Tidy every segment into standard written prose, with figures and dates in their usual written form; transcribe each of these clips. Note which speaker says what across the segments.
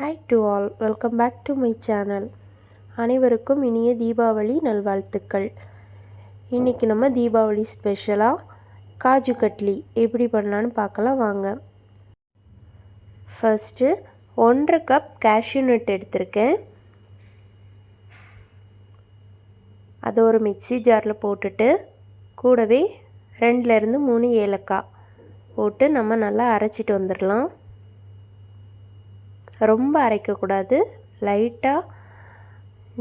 Speaker 1: Hi to all, welcome back to my channel. அனைவருக்கும் இனிய தீபாவளி நல்வாழ்த்துக்கள். இன்னைக்கு நம்ம தீபாவளி ஸ்பெஷலா காஜு கட்லி எப்படி பண்ணலாம்னு பார்க்கலாம் வாங்க. First 1.5 cup cashew nut எடுத்துர்க்கேன். அதை ஒரு மிக்ஸி ஜார்ல போட்டுட்டு கூடவே 2 ல இருந்து 3 ஏலக்காய் போட்டு நம்ம நல்லா அரைச்சிட்டு வந்துறலாம். ரொம்ப அரைக்க கூடாது, லைட்டா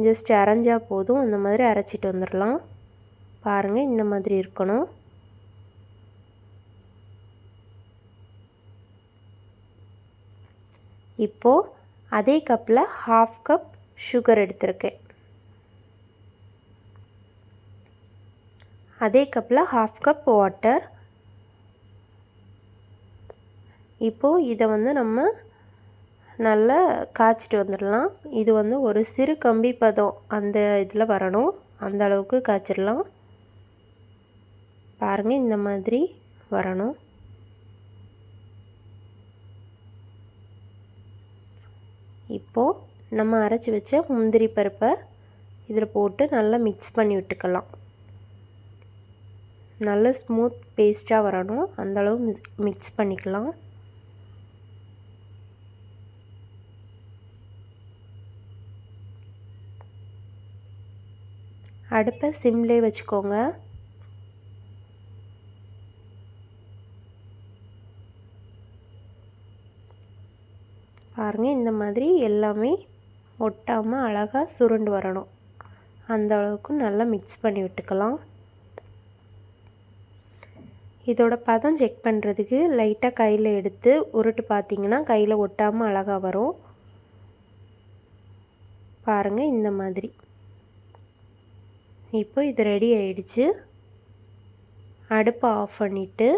Speaker 1: ஜஸ்ட் அரைஞ்சா போதும். அந்த மாதிரி அரைச்சிட்டு வந்துறலாம். பாருங்க இந்த மாதிரி இருக்கணும். இப்போ அதே கப்ல 1/2 கப் சுகர் எடுத்துர்க்கேன். அதே கப்ல 1/2 கப் வாட்டர். இப்போ இத நம்ம நல்லா காய்ச்சிட்டு வந்துடலாம். இது ஒரு சிறு கம்பி பதம் அந்த இதில் வரணும். அந்த அளவுக்கு காய்ச்சிடலாம். பாருங்க இந்த மாதிரி வரணும். இப்போ நம்ம அரைச்சி வச்ச முந்திரி பருப்பை இதில் போட்டு நல்லா மிக்ஸ் பண்ணி விட்டுக்கலாம். நல்ல ஸ்மூத் பேஸ்ட்டாக வரணும். அந்த அளவு மிக்ஸ் பண்ணிக்கலாம். அடுப்பை சிம்லே வச்சுக்கோங்க. பாருங்க இந்த மாதிரி எல்லாமே ஒட்டாமல் அழகாக சுருண்டு வரணும். அந்த அளவுக்கு நல்லா மிக்ஸ் பண்ணி விட்டுக்கலாம். இதோட பதம் செக் பண்ணுறதுக்கு லைட்டாக கையில் எடுத்து உருட்டு பார்த்தீங்கன்னா கையில் ஒட்டாமல் அழகாக வரும். பாருங்கள் இந்த மாதிரி. இப்போ இது ரெடி ஆயிடுச்சு. அடுப்பை ஆஃப் பண்ணிவிட்டு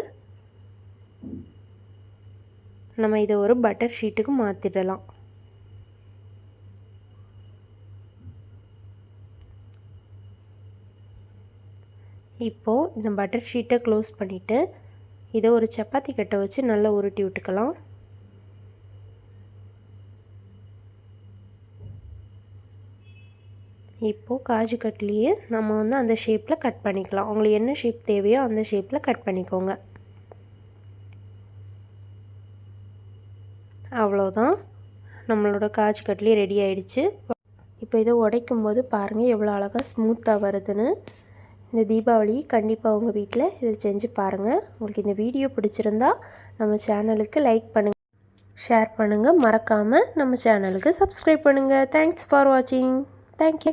Speaker 1: நம்ம இதை ஒரு பட்டர் ஷீட்டுக்கு மாற்றிடலாம். இப்போது இந்த பட்டர் ஷீட்டை க்ளோஸ் பண்ணிவிட்டு இதை ஒரு சப்பாத்தி கட்டை வச்சு நல்லா உருட்டி விட்டுக்கலாம். இப்போது காஜு கட்லியை நம்ம அந்த ஷேப்பில் கட் பண்ணிக்கலாம். உங்களுக்கு என்ன ஷேப் தேவையோ அந்த ஷேப்பில் கட் பண்ணிக்கோங்க. அவ்வளோதான், நம்மளோட காஜு கட்லி ரெடி ஆயிடுச்சு. இப்போ இதை உடைக்கும் போது பாருங்கள் எவ்வளோ அழகாக ஸ்மூத்தாக வருதுன்னு. இந்த தீபாவளி கண்டிப்பாக உங்கள் வீட்டில் இதை செஞ்சு பாருங்கள். உங்களுக்கு இந்த வீடியோ பிடிச்சிருந்தா நம்ம சேனலுக்கு லைக் பண்ணுங்கள், ஷேர் பண்ணுங்கள், மறக்காமல் நம்ம சேனலுக்கு சப்ஸ்கிரைப் பண்ணுங்கள். தேங்க்ஸ் ஃபார் வாட்சிங். தேங்க்யூ.